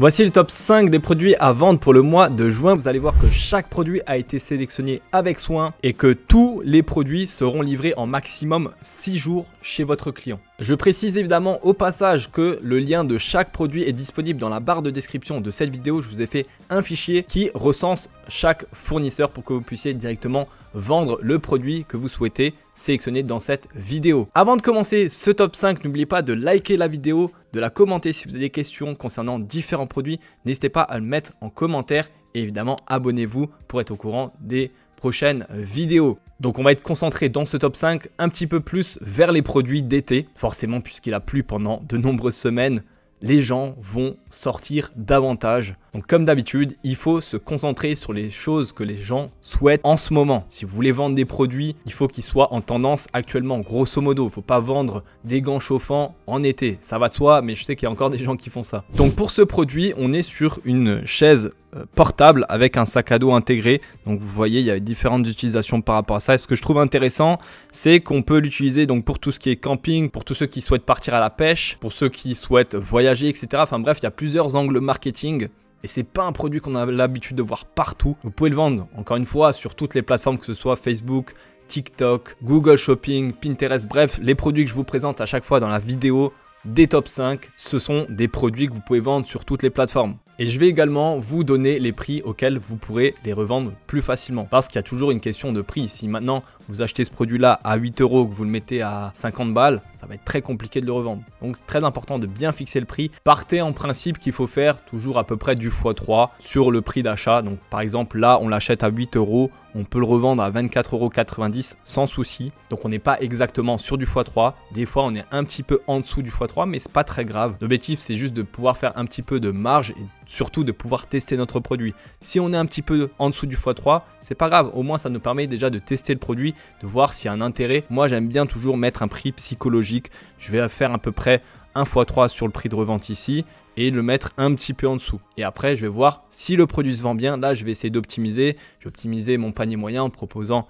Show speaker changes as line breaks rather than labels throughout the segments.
Voici le top 5 des produits à vendre pour le mois de juin. Vous allez voir que chaque produit a été sélectionné avec soin et que tous les produits seront livrés en maximum 6 jours chez votre client. Je précise évidemment au passage que le lien de chaque produit est disponible dans la barre de description de cette vidéo. Je vous ai fait un fichier qui recense chaque fournisseur pour que vous puissiez directement vendre le produit que vous souhaitez sélectionner dans cette vidéo. Avant de commencer ce top 5, n'oubliez pas de liker la vidéo, de la commenter si vous avez des questions concernant différents produits. N'hésitez pas à le mettre en commentaire et évidemment abonnez-vous pour être au courant des prochaines vidéos. Donc on va être concentré dans ce top 5 un petit peu plus vers les produits d'été. Forcément, puisqu'il a plu pendant de nombreuses semaines, les gens vont sortir davantage. Donc comme d'habitude, il faut se concentrer sur les choses que les gens souhaitent en ce moment. Si vous voulez vendre des produits, il faut qu'ils soient en tendance actuellement. Grosso modo, il ne faut pas vendre des gants chauffants en été. Ça va de soi, mais je sais qu'il y a encore des gens qui font ça. Donc pour ce produit, on est sur une chaise portable avec un sac à dos intégré. Donc vous voyez, il y a différentes utilisations par rapport à ça. Et ce que je trouve intéressant, c'est qu'on peut l'utiliser donc pour tout ce qui est camping, pour tous ceux qui souhaitent partir à la pêche, pour ceux qui souhaitent voyager, etc. Enfin bref, il y a plusieurs angles marketing. Et c'est pas un produit qu'on a l'habitude de voir partout. Vous pouvez le vendre, encore une fois, sur toutes les plateformes, que ce soit Facebook, TikTok, Google Shopping, Pinterest. Bref, les produits que je vous présente à chaque fois dans la vidéo des top 5, ce sont des produits que vous pouvez vendre sur toutes les plateformes. Et je vais également vous donner les prix auxquels vous pourrez les revendre plus facilement. Parce qu'il y a toujours une question de prix. Si maintenant vous achetez ce produit-là à 8 €, que vous le mettez à 50 balles, ça va être très compliqué de le revendre. Donc c'est très important de bien fixer le prix. Partez en principe qu'il faut faire toujours à peu près du x3 sur le prix d'achat. Donc par exemple là, on l'achète à 8 €. On peut le revendre à 24,90 € sans souci. Donc on n'est pas exactement sur du x3. Des fois on est un petit peu en dessous du x3, mais c'est pas très grave. L'objectif c'est juste de pouvoir faire un petit peu de marge et surtout de pouvoir tester notre produit. Si on est un petit peu en dessous du x3, c'est pas grave. Au moins ça nous permet déjà de tester le produit, de voir s'il y a un intérêt. Moi j'aime bien toujours mettre un prix psychologique. Je vais faire à peu près un x3 sur le prix de revente ici et le mettre un petit peu en dessous. Et après, je vais voir si le produit se vend bien. Là, je vais essayer d'optimiser. Je vais optimiser mon panier moyen en proposant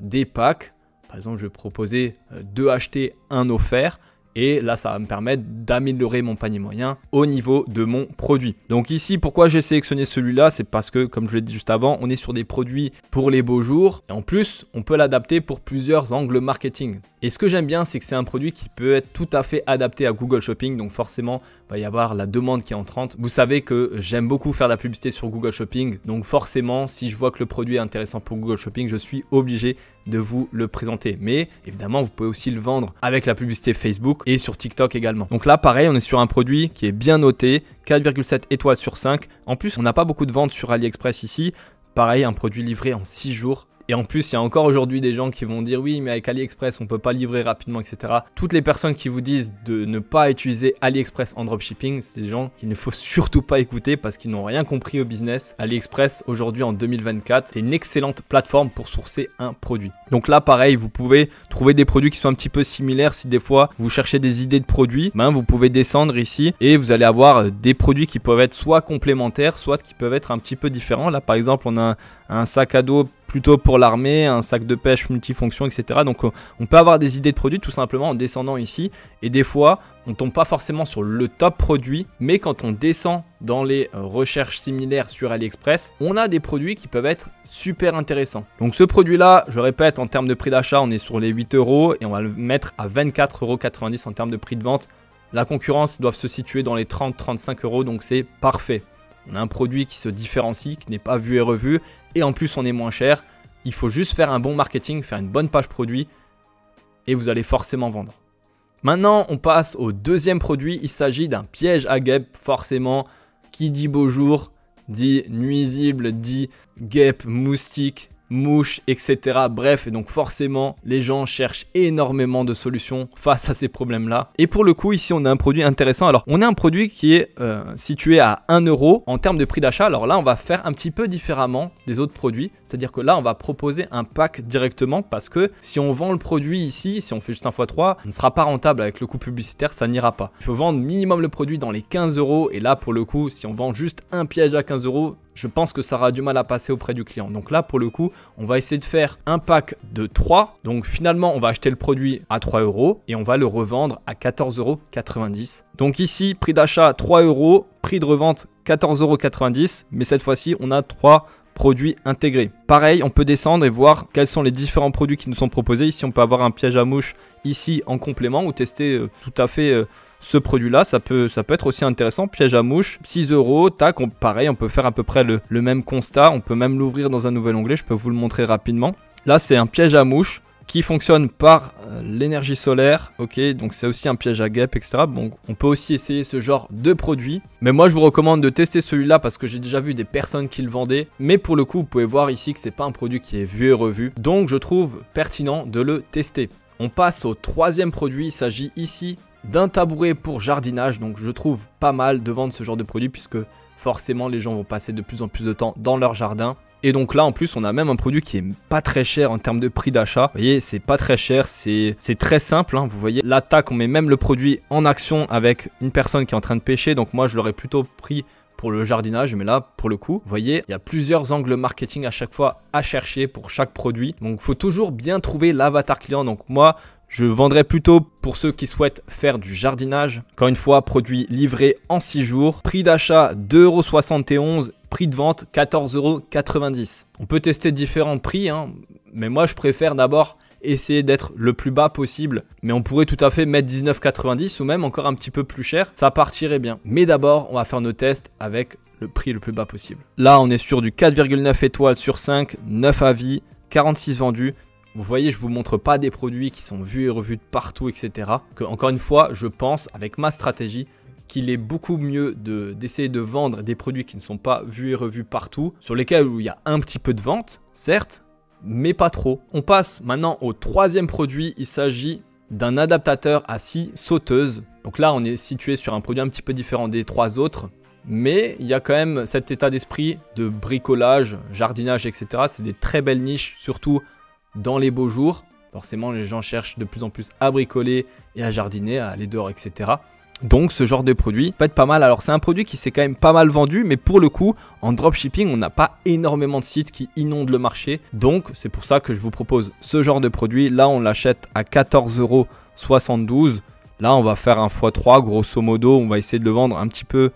des packs. Par exemple, je vais proposer 2 achetés, 1 offert. Et là, ça va me permettre d'améliorer mon panier moyen au niveau de mon produit. Donc ici, pourquoi j'ai sélectionné celui-là? C'est parce que, comme je l'ai dit juste avant, on est sur des produits pour les beaux jours. Et en plus, on peut l'adapter pour plusieurs angles marketing. Et ce que j'aime bien, c'est que c'est un produit qui peut être tout à fait adapté à Google Shopping. Donc forcément, il va y avoir la demande qui est entrante. Vous savez que j'aime beaucoup faire de la publicité sur Google Shopping. Donc forcément, si je vois que le produit est intéressant pour Google Shopping, je suis obligé de vous le présenter. Mais évidemment, vous pouvez aussi le vendre avec la publicité Facebook et sur TikTok également. Donc là, pareil, on est sur un produit qui est bien noté, 4,7 étoiles sur 5. En plus, on n'a pas beaucoup de ventes sur AliExpress ici. Pareil, un produit livré en 6 jours. Et en plus, il y a encore aujourd'hui des gens qui vont dire oui, mais avec AliExpress, on ne peut pas livrer rapidement, etc. Toutes les personnes qui vous disent de ne pas utiliser AliExpress en dropshipping, c'est des gens qu'il ne faut surtout pas écouter parce qu'ils n'ont rien compris au business. AliExpress, aujourd'hui en 2024, c'est une excellente plateforme pour sourcer un produit. Donc là, pareil, vous pouvez trouver des produits qui sont un petit peu similaires. Si des fois, vous cherchez des idées de produits, vous pouvez descendre ici et vous allez avoir des produits qui peuvent être soit complémentaires, soit qui peuvent être un petit peu différents. Là, par exemple, on a un sac à dos plutôt pour l'armée, un sac de pêche multifonction, etc. Donc on peut avoir des idées de produits tout simplement en descendant ici. Et des fois, on tombe pas forcément sur le top produit, mais quand on descend dans les recherches similaires sur AliExpress, on a des produits qui peuvent être super intéressants. Donc ce produit-là, je répète, en termes de prix d'achat, on est sur les 8 € et on va le mettre à 24,90 € en termes de prix de vente. La concurrence doit se situer dans les 30-35 €, donc c'est parfait. On a un produit qui se différencie, qui n'est pas vu et revu, et en plus on est moins cher. Il faut juste faire un bon marketing, faire une bonne page produit, et vous allez forcément vendre. Maintenant, on passe au deuxième produit. Il s'agit d'un piège à guêpes, forcément. Qui dit beau jour, dit nuisible, dit guêpe, moustique, mouches, etc. Bref, et donc forcément, les gens cherchent énormément de solutions face à ces problèmes-là. Et pour le coup, ici, on a un produit intéressant. Alors, on a un produit qui est situé à 1 € en termes de prix d'achat. Alors là, on va faire un petit peu différemment des autres produits. C'est-à-dire que là, on va proposer un pack directement parce que si on vend le produit ici, si on fait juste un x3, on ne sera pas rentable avec le coût publicitaire, ça n'ira pas. Il faut vendre minimum le produit dans les 15 €. Et là, pour le coup, si on vend juste un piège à 15 €, je pense que ça aura du mal à passer auprès du client. Donc là, pour le coup, on va essayer de faire un pack de 3. Donc finalement, on va acheter le produit à 3 € et on va le revendre à 14,90 €. Donc ici, prix d'achat 3 €, prix de revente 14,90 €. Mais cette fois-ci, on a 3 produits intégrés. Pareil, on peut descendre et voir quels sont les différents produits qui nous sont proposés. Ici, on peut avoir un piège à mouche ici en complément ou tester tout à fait ce produit-là. Ça peut être aussi intéressant. Piège à mouche, 6 €. Tac, pareil, on peut faire à peu près le même constat. On peut même l'ouvrir dans un nouvel onglet. Je peux vous le montrer rapidement. Là, c'est un piège à mouche qui fonctionne par l'énergie solaire. Ok, donc c'est aussi un piège à guêpes, etc. Donc on peut aussi essayer ce genre de produit. Mais moi, je vous recommande de tester celui-là parce que j'ai déjà vu des personnes qui le vendaient. Mais pour le coup, vous pouvez voir ici que c'est pas un produit qui est vu et revu. Donc je trouve pertinent de le tester. On passe au troisième produit. Il s'agit ici d'un tabouret pour jardinage. Donc je trouve pas mal de vendre ce genre de produit puisque forcément les gens vont passer de plus en plus de temps dans leur jardin. Et donc là en plus on a même un produit qui est pas très cher en termes de prix d'achat. Vous voyez, c'est pas très cher, c'est très simple hein. Vous voyez l'attaque, on met même le produit en action avec une personne qui est en train de pêcher. Donc moi je l'aurais plutôt pris pour le jardinage, mais là pour le coup vous voyez il y a plusieurs angles marketing à chaque fois à chercher pour chaque produit. Donc il faut toujours bien trouver l'avatar client. Donc moi je vendrais plutôt pour ceux qui souhaitent faire du jardinage. Encore une fois, produit livré en 6 jours. Prix d'achat 2,71 €. Prix de vente 14,90 €. On peut tester différents prix, hein, mais moi je préfère d'abord essayer d'être le plus bas possible. Mais on pourrait tout à fait mettre 19,90 € ou même encore un petit peu plus cher. Ça partirait bien. Mais d'abord, on va faire nos tests avec le prix le plus bas possible. Là, on est sur du 4,9 étoiles sur 5, 9 avis, 46 vendus. Vous voyez, je ne vous montre pas des produits qui sont vus et revus de partout, etc. Encore une fois, je pense avec ma stratégie qu'il est beaucoup mieux d'essayer de vendre des produits qui ne sont pas vus et revus partout, sur lesquels il y a un petit peu de vente, certes, mais pas trop. On passe maintenant au troisième produit. Il s'agit d'un adaptateur à scie sauteuse. Donc là, on est situé sur un produit un petit peu différent des 3 autres. Mais il y a quand même cet état d'esprit de bricolage, jardinage, etc. C'est des très belles niches, surtout dans les beaux jours. Forcément, les gens cherchent de plus en plus à bricoler et à jardiner, à aller dehors, etc. Donc ce genre de produit peut être pas mal. Alors c'est un produit qui s'est quand même pas mal vendu, mais pour le coup en dropshipping on n'a pas énormément de sites qui inondent le marché. Donc c'est pour ça que je vous propose ce genre de produit. Là on l'achète à 14,72 €. Là on va faire un x3 grosso modo. On va essayer de le vendre un petit peu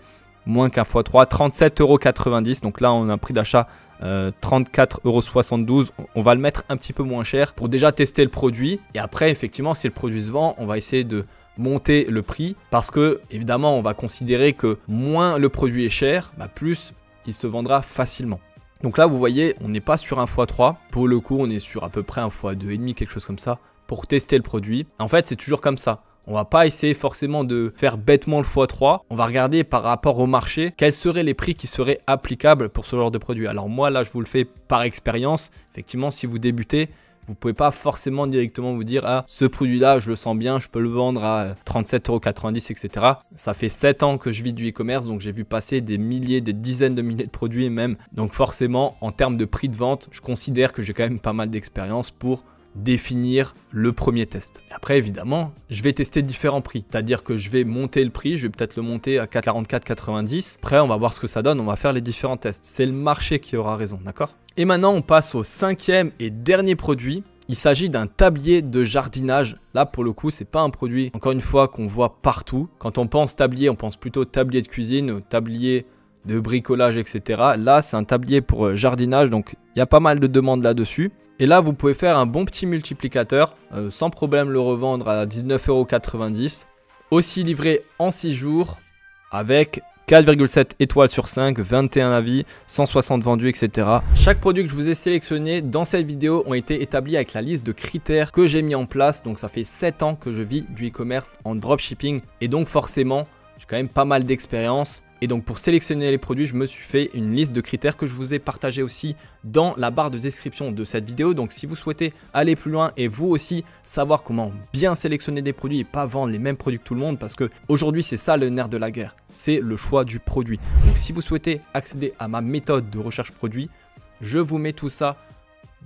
moins qu'un x3, 37,90 €. Donc là on a un prix d'achat 34,72 €. On va le mettre un petit peu moins cher pour déjà tester le produit. Et après effectivement si le produit se vend, on va essayer de monter le prix parce que évidemment on va considérer que moins le produit est cher, plus il se vendra facilement. Donc là vous voyez on n'est pas sur un x3, pour le coup on est sur à peu près un x2,5, quelque chose comme ça pour tester le produit. En fait c'est toujours comme ça, on va pas essayer forcément de faire bêtement le x3, on va regarder par rapport au marché quels seraient les prix qui seraient applicables pour ce genre de produit. Alors moi là je vous le fais par expérience, effectivement si vous débutez, vous ne pouvez pas forcément directement vous dire « Ah, ce produit-là, je le sens bien, je peux le vendre à 37,90 €, etc. » Ça fait 7 ans que je vis du e-commerce, donc j'ai vu passer des milliers, des dizaines de milliers de produits même. Donc forcément, en termes de prix de vente, je considère que j'ai quand même pas mal d'expérience pour définir le premier test. Et après, évidemment, je vais tester différents prix. C'est-à-dire que je vais monter le prix, je vais peut-être le monter à 44,90 €. Après, on va voir ce que ça donne, on va faire les différents tests. C'est le marché qui aura raison, d'accord ? Et maintenant, on passe au cinquième et dernier produit. Il s'agit d'un tablier de jardinage. Là, pour le coup, c'est pas un produit, encore une fois, qu'on voit partout. Quand on pense tablier, on pense plutôt tablier de cuisine, tablier de bricolage, etc. Là, c'est un tablier pour jardinage, donc il y a pas mal de demandes là-dessus. Et là, vous pouvez faire un bon petit multiplicateur, sans problème le revendre à 19,90 €. Aussi livré en 6 jours, avec 4,7 étoiles sur 5, 21 avis, 160 vendus, etc. Chaque produit que je vous ai sélectionné dans cette vidéo ont été établis avec la liste de critères que j'ai mis en place. Donc ça fait 7 ans que je vis du e-commerce en dropshipping. Et donc forcément, j'ai quand même pas mal d'expérience. Et donc pour sélectionner les produits, je me suis fait une liste de critères que je vous ai partagé aussi dans la barre de description de cette vidéo. Donc si vous souhaitez aller plus loin et vous aussi savoir comment bien sélectionner des produits et pas vendre les mêmes produits que tout le monde, parce que aujourd'hui c'est ça le nerf de la guerre, c'est le choix du produit. Donc si vous souhaitez accéder à ma méthode de recherche produit, je vous mets tout ça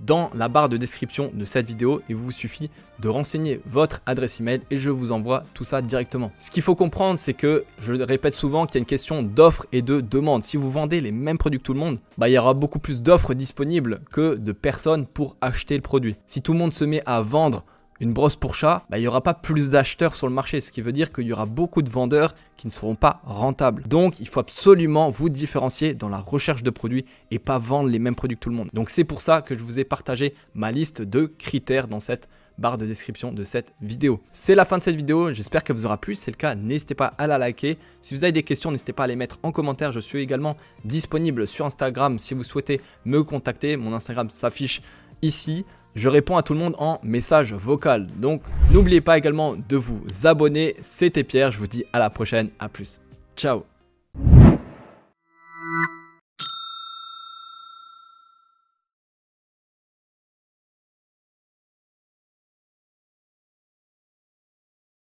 dans la barre de description de cette vidéo. Il vous suffit de renseigner votre adresse email et je vous envoie tout ça directement. Ce qu'il faut comprendre, c'est que, je le répète souvent, qu'il y a une question d'offre et de demande. Si vous vendez les mêmes produits que tout le monde, il y aura beaucoup plus d'offres disponibles que de personnes pour acheter le produit. Si tout le monde se met à vendre une brosse pour chat, il n'y aura pas plus d'acheteurs sur le marché, ce qui veut dire qu'il y aura beaucoup de vendeurs qui ne seront pas rentables. Donc, il faut absolument vous différencier dans la recherche de produits et pas vendre les mêmes produits que tout le monde. Donc, c'est pour ça que je vous ai partagé ma liste de critères dans cette barre de description de cette vidéo. C'est la fin de cette vidéo, j'espère qu'elle vous aura plu. Si c'est le cas, n'hésitez pas à la liker. Si vous avez des questions, n'hésitez pas à les mettre en commentaire. Je suis également disponible sur Instagram si vous souhaitez me contacter. Mon Instagram s'affiche ici. Je réponds à tout le monde en message vocal. Donc, n'oubliez pas également de vous abonner. C'était Pierre, je vous dis à la prochaine. À plus. Ciao.